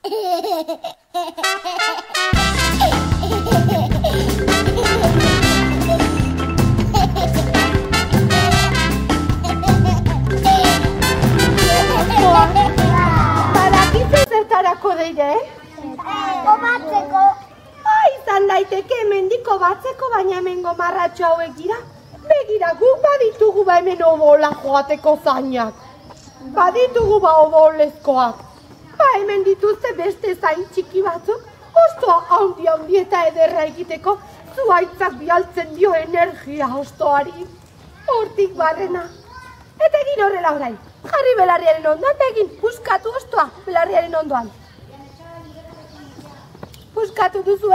Badakizu zertarako deire? Gomatzeko. Izan daiteke mendiko batzeko, baina hemengo marratxo hauek dira. Begira, guk baditugu ba hemen obola joateko zainak. Baditugu ba obolezkoak. Ba hemen dituzte beste zain txiki batzuk, hostoa haundi eta ederra egiteko, zuaitzak bialtzen dio energia hostoari. Hortik barrena. Eta egin horrela orain, jarri belarriaren ondoan, eta egin puskatu hostoa belarriaren ondoan. Puskatu duzu,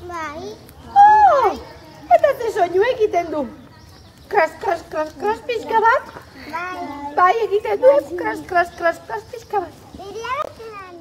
Bai. Eta ze soinu egiten du? Kras, kras, kras, kras, pixka bat? Bai. Bai, egiten du, kras, kras, kras, kras, pixka bat. Iria batzen.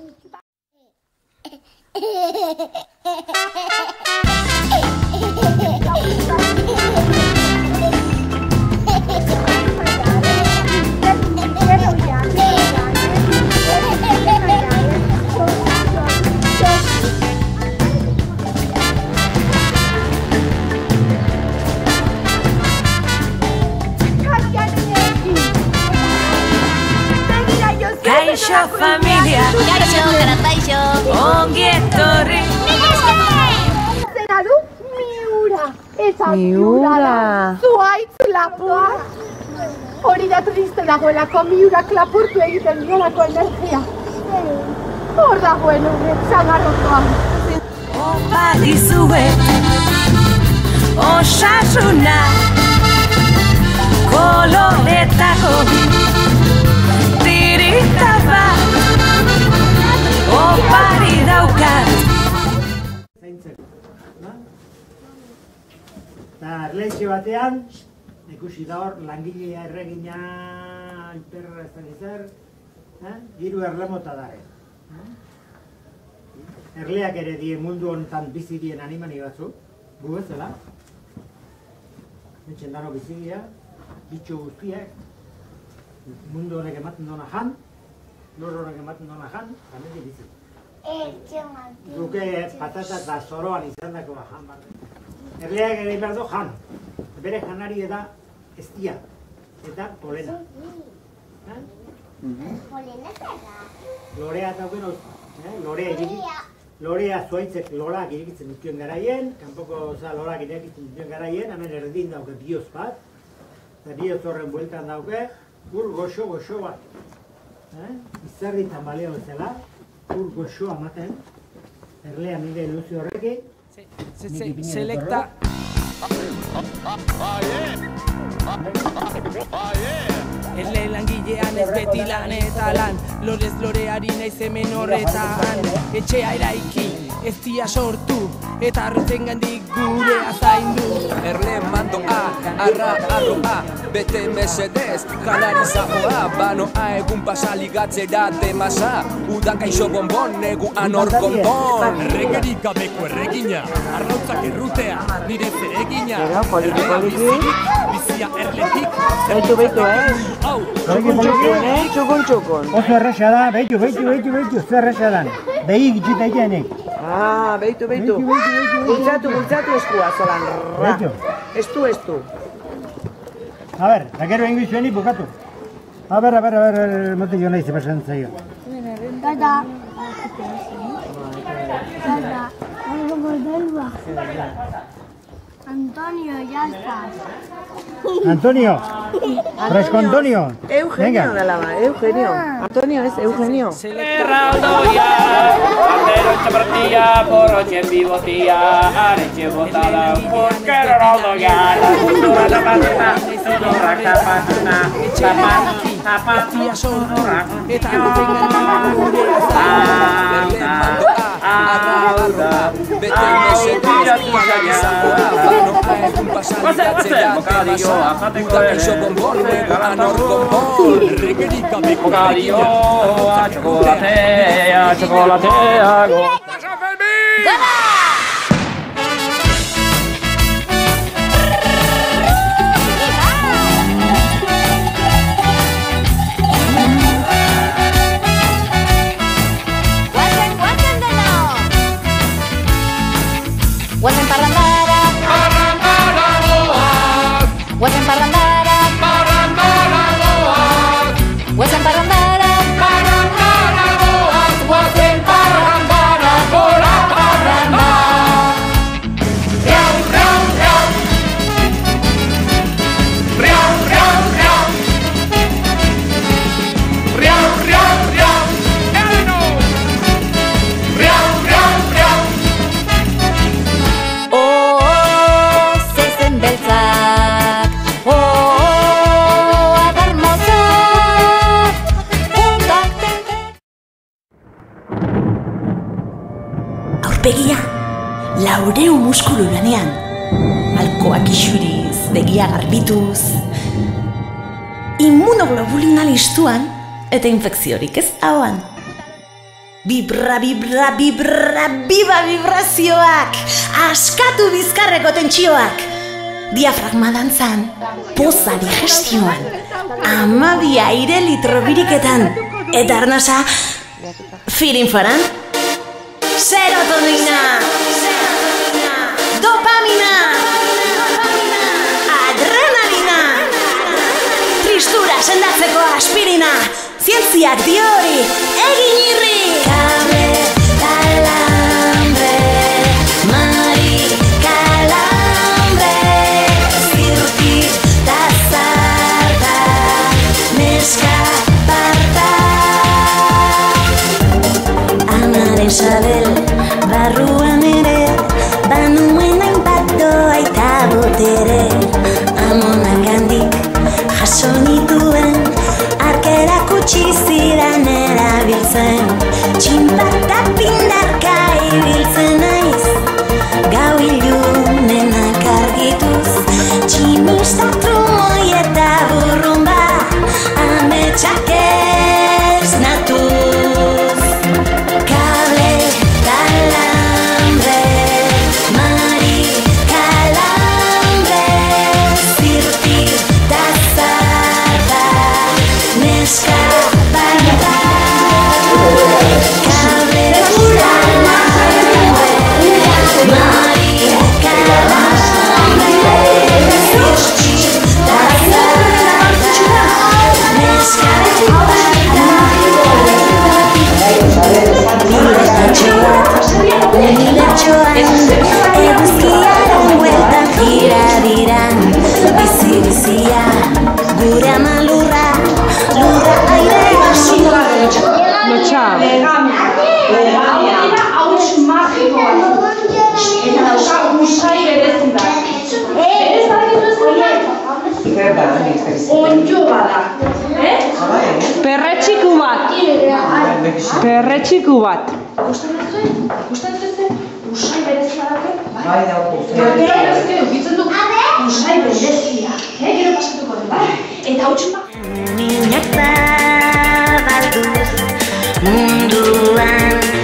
Kaixo familia, Kaixo, karataixo. ongi etorri. Zena du? Miura. Esa miura da. Zuaitz lapua. Hori da triste dagoelako miurak lapurtu egiten diolako energia. Hor dagoen horrek zagarrokoa. Opa dizuet, osasuna, koloretako tirita bat, opari daukat. Eta erlexio batean, ikusi da hor, langilea erregina, alperra ez da zer, hiru erlemota dare. Erleak ere die mundu honetan bizi dien animani batzu, gu bezala. Etxen dano bizi dira, bitxo guztiak, mundu honek ematen dona jan, lor honek ematen dona jan, ganetik bizi. Duke patata eta zoroan izan dako jan bat. Erleak ere behar du jan, bere janari da eztia eta polena. Polena zara. Lorea eta gero, lorea zuaitzek lorak irikitzen dituen garaien, kanpoko lorak irikitzen dituen garaien, hemen erdin dauke bioz bat, eta bioz horren bueltan dauke, ur goxo bat. Izarri tambaleo bezala, ur goxo amaten, erlea nire iluzio horrekin, Selecta. Ele langilean ez beti lan eta lan, lorez loreari naiz hemen horretan. Etxea eraiki, ez dia sortu, eta arrotzen gandik gurea zaindu. Erle mandoa, arroa, bete mesedez, janarizagoa, banoa egun pasaligatzera demasa, udan kaixo bonbon, neguan hor konpon. Erregerik gabeko erregina, arrautzak errutea, nire zeregina. Bizia erletik, Beitu, txukun. oso erresa da, beitu, zer erresa da, behi gitxita ikenek. Beitu. Bultzatu eskua, zolan. Beitu. Estu. A ber, da gero ingo zuenik bukatu. A ber, motik jo nahi zepasen zaio. Dada. Antonio, ya estás. Antonio, Fresco Antonio. Eugenio dela ba, Eugenio. Antonio ez, Eugenio. Erraldoia, bandero etxapartia, borrotxen bibotia, aretxe botada, porkero erraldoia, la kultura zapatuna, zidorra kapatuna, Eztia sortu, eta arrotzen bete mesedez, janarizagoa, banoa egun pasaligatzera demasa, udan kaixo bonbon, neguan hor konpon. Erregerik gabeko bokadioa, txokolatea, Gana! Begia, 400 muskulu lanean. Malkoak isuriz, begia garbituz. Immunoglobulina listuan, eta infekziorik ez hauan. Vibra, vibra, vibra, biba vibrazioak! Askatu bizkarreko tentsioak! Diafragma dantzan, poza digestioan, 12 aire litro biriketan, eta arnasa, firinfaran, serotonina, dopamina, adrenalina, tristura sendatzeko aspirina, zientziak dio hori, egin irri! Kable, kalambre, mari, kalambre, zirti, tazarta, neska, parta. Amaren sabel, barruan ere, banuen hainbat doaita botere. Amonak gandik, jaso nituen, arkerak utzi zidan erabiltzen. Txinpata pindarka ibiltzen naiz, gau ilunenak argituz. Tximista trumoi eta burrumba, ametsak ez natuz. Kable, kalambre, mari, kalambre, zirti, tazarta, neska, parta. Kable, kalambre, mari, kalambre, zirti, tazarta, neska, eguzkiaren bueltan gira diran, bizi-bizia, gure ama lurra aire gasua. Lotxa. Hauts magikoa. Eta dauka usai berezi bat. Berez baditu ez dira. Onjo bada. Perretxiku bat. Perretxiku bat. Gustatzen zuen? Usai berezi badake? Bai, dauko. Gero bitzen du usai berezia. Gero pasatuko den, bai? Eta hauts Minak zabalduz munduan